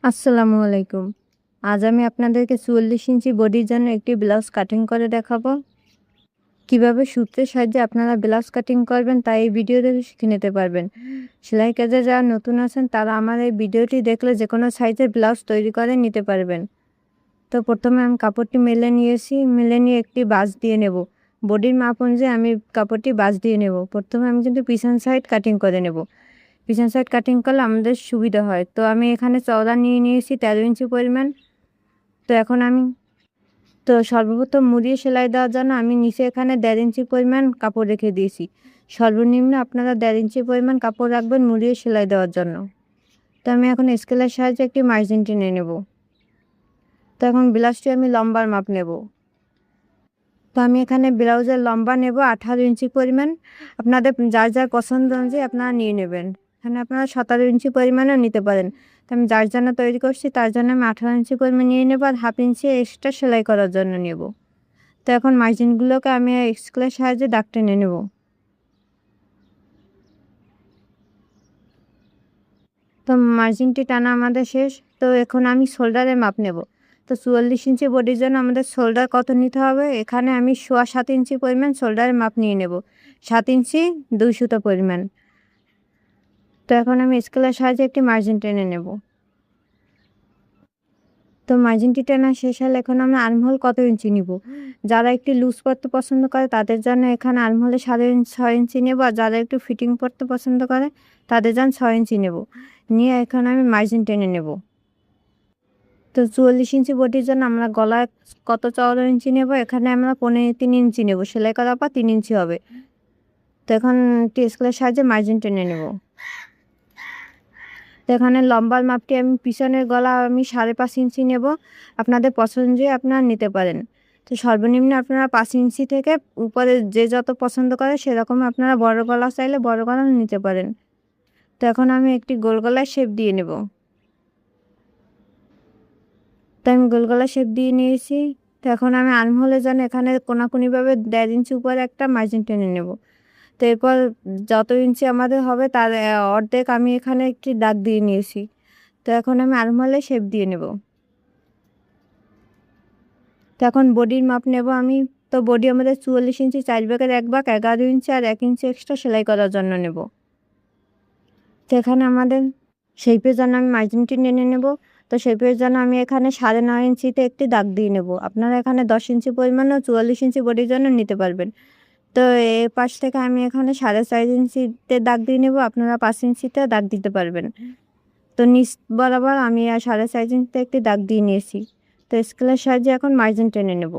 আসসালামু আলাইকুম। আজ আমি আপনাদেরকে ৪৪ ইঞ্চি বডির জন্য একটি ব্লাউজ কাটিং করে দেখাবো। কিভাবে সূত্রের সাহায্যে আপনারা ব্লাউজ কাটিং করবেন তা এই ভিডিও দেখে শিখে নিতে পারবেন। সেলাই কাজে যারা নতুন আছেন তারা আমার এই ভিডিওটি দেখলে যেকোনো সাইজের ব্লাউজ তৈরি করে নিতে পারবেন। তো প্রথমে আমি কাপড়টি মেলে নিয়েছি, মেলে নিয়ে একটি বাঁশ দিয়ে নেব। বডির মাপ অনুযায়ী আমি কাপড়টি বাঁশ দিয়ে নেব। প্রথমে আমি কিন্তু পিছন সাইড কাটিং করে নেব। পিছন সাইড কাটিং করলে আমাদের সুবিধা হয়। তো আমি এখানে চওড়া নিয়ে নিয়েছি ১৩ ইঞ্চি পরিমাণ। তো এখন আমি সর্বপ্রথম মুড়িয়ে সেলাই দেওয়ার জন্য আমি নিচে এখানে ১.৫ ইঞ্চি পরিমাণ কাপড় রেখে দিয়েছি। সর্বনিম্ন আপনারা ১.৫ ইঞ্চি পরিমাণ কাপড় রাখবেন মুড়িয়ে সেলাই দেওয়ার জন্য। তো আমি এখন স্কেলের সাহায্যে একটি মার্জিন টেনে নেব। তো এখন ব্লাউজটি আমি লম্বার মাপ নেব। তো আমি এখানে ব্লাউজের লম্বা নেব ১৮ ইঞ্চি পরিমাণ। আপনাদের যার যার পছন্দ অনুযায়ী আপনারা নিয়ে নেবেন। এখানে আপনারা ১৭ ইঞ্চি পরিমাণও নিতে পারেন। তো আমি যার জন্য তৈরি করছি তার জন্য আমি ১৮ ইঞ্চি পরিমাণ নিয়ে নেব, আর 1/2 ইঞ্চি এক্সট্রা সেলাই করার জন্য নেব। তো এখন মার্জিনগুলোকে আমি স্কেলের সাহায্যে দাগ টেনে নেব। তো মার্জিনটি টানা আমাদের শেষ। তো এখন আমি শোল্ডারের মাপ নেব। তো ৪৪ ইঞ্চি বডির জন্য আমাদের শোল্ডার কত নিতে হবে, এখানে আমি ৭.৫ ইঞ্চি পরিমাণ শোল্ডারের মাপ নিয়ে নেব। ৭ ইঞ্চি ২ সুতো পরিমাণ। তো এখন আমি স্কেলের সাহায্যে একটি মার্জিন টেনে নেব। তো মার্জিনটি টানা শেষ হলে এখন আমরা আর্মহোল কত ইঞ্চি নিব। যারা একটু লুজ পরতে পছন্দ করে তাদের জন্য এখানে আর্মহোলে ৬.৫ ইঞ্চি নেব, আর যারা একটু ফিটিং পরতে পছন্দ করে তাদের জন্য ৬ ইঞ্চি নেব। নিয়ে এখন আমি মার্জিন টেনে নেব। তো ৪৪ ইঞ্চি বডির জন্য আমরা গলায় কত চওড়া ইঞ্চি নেব, এখানে আমরা ৩.৫ ইঞ্চি নেব। সেলাই করার পর ৩ ইঞ্চি হবে। তো এখন একটি স্কেলের সাহায্যে মার্জিন টেনে নেব। তো এখানে লম্বার মাপটি আমি পিছনের গলা আমি ৫.৫ ইঞ্চি নেব। আপনাদের পছন্দ অনুযায়ী আপনারা নিতে পারেন। তো সর্বনিম্ন আপনারা ৫ ইঞ্চি থেকে উপরে যে যত পছন্দ করে সেরকম আপনারা বড় গলা চাইলে বড় গলা নিতে পারেন। তো এখন আমি একটি গোল গলায় শেপ দিয়ে নেব। তো আমি গোল গলা শেপ দিয়ে নিয়েছি। তো এখন আমি আর্মহোলের জন্য এখানে কোনাকুনিভাবে ১.৫ ইঞ্চি উপরে একটা মার্জিন টেনে নেব। তো এরপর যত ইঞ্চি আমাদের হবে তার অর্ধেক আমি এখানে একটি দাগ দিয়ে নিয়েছি। তো এখন আমি আর্মহোলে শেপ দিয়ে নেব। তো এখন বডির মাপ নেব আমি। তো বডি আমাদের ৪৪ ইঞ্চি, ৪ ভাগের ১ ভাগ ১১ ইঞ্চি আর ১ ইঞ্চি এক্সট্রা সেলাই করার জন্য নেব। তো এখানে আমাদের শেপের জন্য আমি মার্জিনটি টেনে নেব। তো শেপের জন্য আমি এখানে ৯.৫ ইঞ্চিতে একটি দাগ দিয়ে নেব। আপনারা এখানে ১০ ইঞ্চি পরিমাণও ৪৪ ইঞ্চি বডির জন্য নিতে পারবেন। তো এ পাশ থেকে আমি এখানে ৪.৫ ইঞ্চিতে দাগ দিয়ে নেব। আপনারা ৫ ইঞ্চিতে দাগ দিতে পারবেন। তো নিচ বরাবর আমি ৪.৫ ইঞ্চিতে একটি দাগ দিয়ে নিয়েছি। তো স্কেলের সাহায্যে এখন মার্জিন টেনে নেব।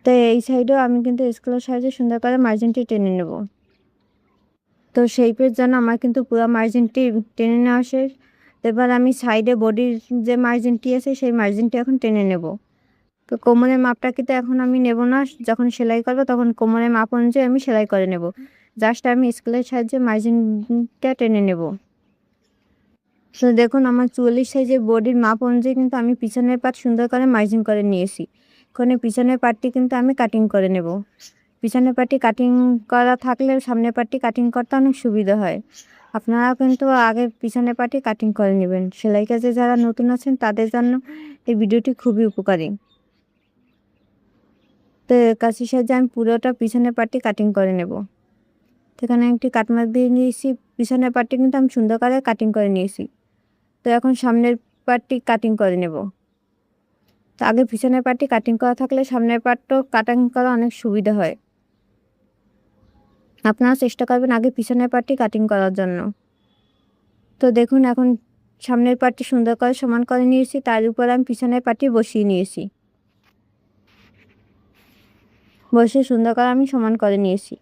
তো এই সাইডেও আমি কিন্তু স্কেলের সাহায্যে সুন্দর করে মার্জিনটি টেনে নেব। তো শেপের জন্য আমার কিন্তু পুরো মার্জিনটি টেনে নেওয়া শেষ। এবার আমি সাইডে বডির যে মার্জিনটি আছে সেই মার্জিনটি এখন টেনে নেব। তো কোমরের মাপটা কিন্তু এখন আমি নেব না, যখন সেলাই করব তখন কোমরের মাপ অনুযায়ী আমি সেলাই করে নেব। জাস্ট আমি স্কেলের সাহায্যে মার্জিনটা টেনে নেব। তো দেখুন আমার ৪৪ সাইজের বডির মাপ অনুযায়ী কিন্তু আমি পিছনের পাট সুন্দর করে মার্জিন করে নিয়েছি। এখন এই পিছনের পাটটি কিন্তু আমি কাটিং করে নেব। পিছনের পাটটি কাটিং করা থাকলে সামনের পাটটি কাটিং করতে অনেক সুবিধা হয়। আপনারাও কিন্তু আগে পিছনের পাটটি কাটিং করে নেবেন। সেলাই কাজে যারা নতুন আছেন তাদের জন্য এই ভিডিওটি খুবই উপকারী। তো কাঁচির সাহায্যে আমি পুরোটা পিছনের পাটটি কাটিং করে নেব। তো এখানে একটি কাটমার্ক দিয়ে নিয়েছি। পিছনের পাটটি কিন্তু আমি সুন্দর করে কাটিং করে নিয়েছি। তো এখন সামনের পাটটি কাটিং করে নেব। তো আগে পিছনের পাটটি কাটিং করা থাকলে সামনের পাটটাও কাটিং করা অনেক সুবিধা হয়। আপনারা চেষ্টা করবেন আগে পিছনের পাটটি কাটিং করার জন্য। তো দেখুন এখন সামনের পাটটি সুন্দর করে সমান করে নিয়েছি, তার উপর আমি পিছনের পাটটি বসিয়ে নিয়েছি। বসিয়ে সুন্দর করে আমি সমান করে নিয়েছি।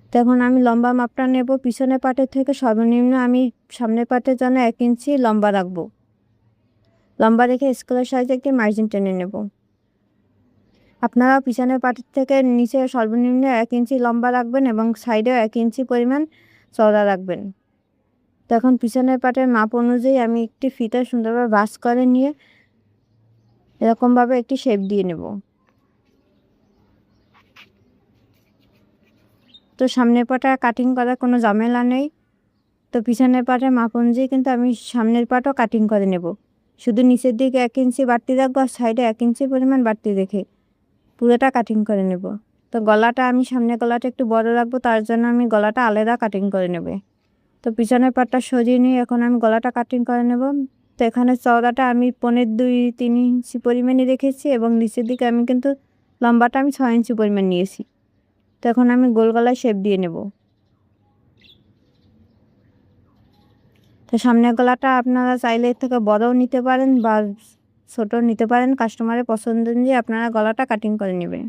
তো এখন আমি লম্বা মাপটা নেব। পিছনের পাটের থেকে সর্বনিম্ন আমি সামনের পাটের জন্য ১ ইঞ্চি লম্বা রাখবো। লম্বা রেখে স্কেলের সাহায্যে একটি মার্জিন টেনে নেব। আপনারা পিছনের পাটের থেকে নিচে সর্বনিম্ন ১ ইঞ্চি লম্বা রাখবেন এবং সাইডেও ১ ইঞ্চি পরিমাণ চওড়া রাখবেন। তো এখন পিছনের পাটের মাপ অনুযায়ী আমি একটি ফিতা সুন্দরভাবে ভাঁজ করে নিয়ে এরকমভাবে একটি শেপ দিয়ে নেব। তো সামনের পাটা কাটিং করার কোনো ঝামেলা নেই। তো পিছনের পাটের মাপ অনুযায়ী কিন্তু আমি সামনের পাটও কাটিং করে নেব। শুধু নিচের দিকে 1 ইঞ্চি বাড়তি রাখবো আর সাইডে 1 ইঞ্চি পরিমাণ বাড়তি রেখে পুরোটা কাটিং করে নেব। তো গলাটা আমি সামনের গলাটা একটু বড় রাখবো, তার জন্য আমি গলাটা আলাদা কাটিং করে নেব। তো পিছনের পাটটা সরিয়ে নিয়ে এখন আমি গলাটা কাটিং করে নেব। তো এখানে চওড়াটা আমি 2.5-3 ইঞ্চি পরিমাণে রেখেছি এবং নিচের দিকে আমি কিন্তু লম্বাটা আমি 6 ইঞ্চি পরিমাণ নিয়েছি। তো এখন আমি গোল গলায় শেপ দিয়ে নেব। তো সামনের গলাটা আপনারা চাইলে এর থেকে বড়ও নিতে পারেন বা ছোটো নিতে পারেন, কাস্টমারের পছন্দ অনুযায়ী আপনারা গলাটা কাটিং করে নেবেন।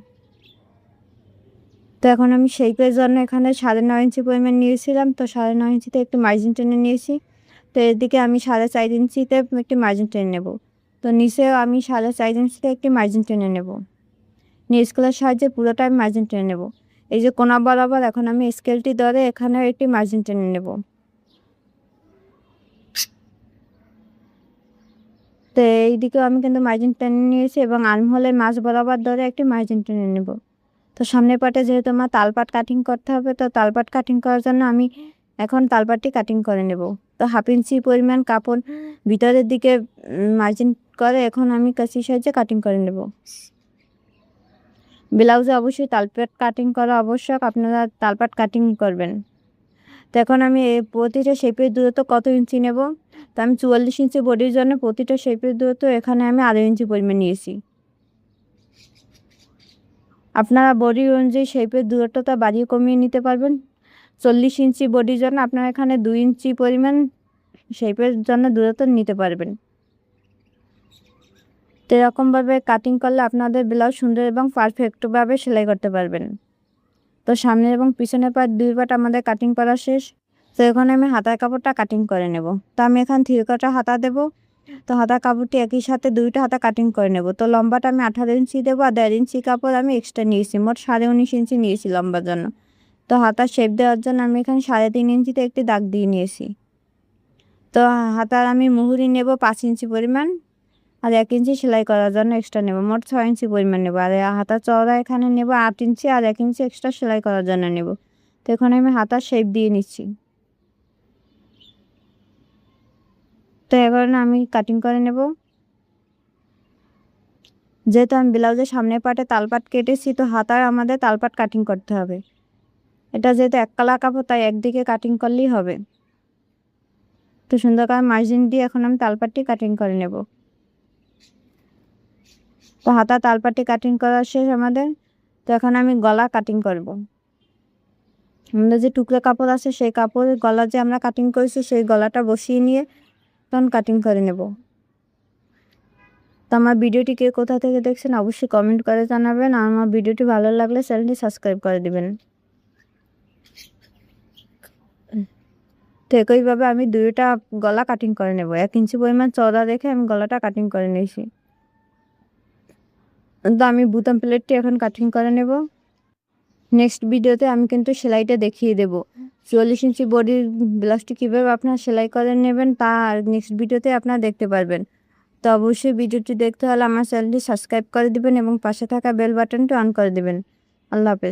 তো এখন আমি শেপের জন্য এখানে 9.5 ইঞ্চি পরিমাণ নিয়েছিলাম। তো 9.5 ইঞ্চিতে একটু মার্জিন টেনে নিয়েছি। তো এদিকে আমি 4.5 ইঞ্চিতে একটি মার্জিন টেনে নেব। তো নিচেও আমি 4.5 ইঞ্চিতে একটি মার্জিন টেনে নেব। নিয়ে স্কেলের সাহায্যে পুরোটা আমি মার্জিন টেনে নেব। এই যে কোনা বরাবর এখন আমি স্কেলটি ধরে এখানে একটি মার্জিন টেনে নেব। তো এইদিকেও আমি কিন্তু মার্জিন টেনে নিয়েছি এবং আর্মহোলের মাঝ বরাবর ধরে একটি মার্জিন টেনে নেব। তো সামনের পাটে যেহেতু আমার তালপাট কাটিং করতে হবে, তো তালপাট কাটিং করার জন্য আমি এখন তালপাটটি কাটিং করে নেব। তো 1/2 ইঞ্চি পরিমাণ কাপড় ভিতরের দিকে মার্জিন করে এখন আমি কাঁচির সাহায্যে কাটিং করে নেব। ব্লাউজে অবশ্যই তালপাট কাটিং করা আবশ্যক, আপনারা তালপাট কাটিং করবেন। তো এখন আমি প্রতিটা শেপের দূরত্ব কত ইঞ্চি নেব, তো আমি 44 ইঞ্চি বডির জন্য প্রতিটা শেপের দূরত্ব এখানে আমি 1/2 ইঞ্চি পরিমাণ নিয়েছি। আপনারা বডি অনুযায়ী শেপের দূরত্বটা বাড়িয়ে কমিয়ে নিতে পারবেন। 40 ইঞ্চি বডির জন্য আপনারা এখানে 2 ইঞ্চি পরিমাণ শেপের জন্য দূরত্ব নিতে পারবেন। তো এরকমভাবে কাটিং করলে আপনাদের ব্লাউজ সুন্দর এবং পারফেক্টভাবে সেলাই করতে পারবেন। তো সামনের এবং পিছনের পাট 2 পাট আমাদের কাটিং করা শেষ। তো এখন আমি হাতার কাপড়টা কাটিং করে নেব। তো আমি এখানে 3 কোয়ার্টার হাতা দেব। তো হাতার কাপড়টি একই সাথে 2টা হাতা কাটিং করে নেব। তো লম্বাটা আমি 18 ইঞ্চি দেবো আর 1.5 ইঞ্চি কাপড় আমি এক্সট্রা নিয়েছি, মোট 19.5 ইঞ্চি নিয়েছি লম্বার জন্য। তো হাতার শেপ দেওয়ার জন্য আমি এখানে 3.5 ইঞ্চিতে একটি দাগ দিয়ে নিয়েছি। তো হাতার আমি মুহুরি নেব 5 ইঞ্চি পরিমাণ আর 1 ইঞ্চি সেলাই করার জন্য এক্সট্রা নেব, মোট 6 ইঞ্চি পরিমাণ নেব। আর হাতার চওড়া এখানে নেব 8 ইঞ্চি আর 1 ইঞ্চি এক্সট্রা সেলাই করার জন্য নেব। তো এখানে আমি হাতার শেপ দিয়ে নিচ্ছি। তো এবার আমি কাটিং করে নেব। যেহেতু আমি ব্লাউজের সামনের পাটে তালপাট কেটেছি, তো হাতার আমাদের তালপাট কাটিং করতে হবে। এটা যেহেতু 1 কালার কাপড় তাই একদিকে কাটিং করলেই হবে। তো সুন্দর করে মার্জিন দিয়ে এখন আমি তালপাটটি কাটিং করে নেব। তো হাতা তালপাটটি কাটিং করা শেষ আমাদের। তো এখন আমি গলা কাটিং করব। আমাদের যে টুকরো কাপড় আছে সেই কাপড়ের গলা যে আমরা কাটিং করেছি সেই গলাটা বসিয়ে নিয়ে তখন কাটিং করে নেব। তো আমার ভিডিওটি কে কোথা থেকে দেখছেন অবশ্যই কমেন্ট করে জানাবেন, আর আমার ভিডিওটি ভালো লাগলে চ্যানেলটি সাবস্ক্রাইব করে দিবেন। তো একইভাবে আমি 2টা গলা কাটিং করে নেব। 1 ইঞ্চি পরিমাণ চওড়া রেখে আমি গলাটা কাটিং করে নিয়েছি। তো আমি বুতাম প্লেটটি এখন কাটিং করে নেব। নেক্সট ভিডিওতে আমি কিন্তু সেলাইটা দেখিয়ে দেব। 44 ইঞ্চি বডির ব্লাউজটি কীভাবে আপনারা সেলাই করে নেবেন তা নেক্সট ভিডিওতে আপনারা দেখতে পারবেন। তো অবশ্যই ভিডিওটি দেখতে হলে আমার চ্যানেলটি সাবস্ক্রাইব করে দিবেন এবং পাশে থাকা বেল বাটনটি অন করে দিবেন। আল্লাহ হাফেজ।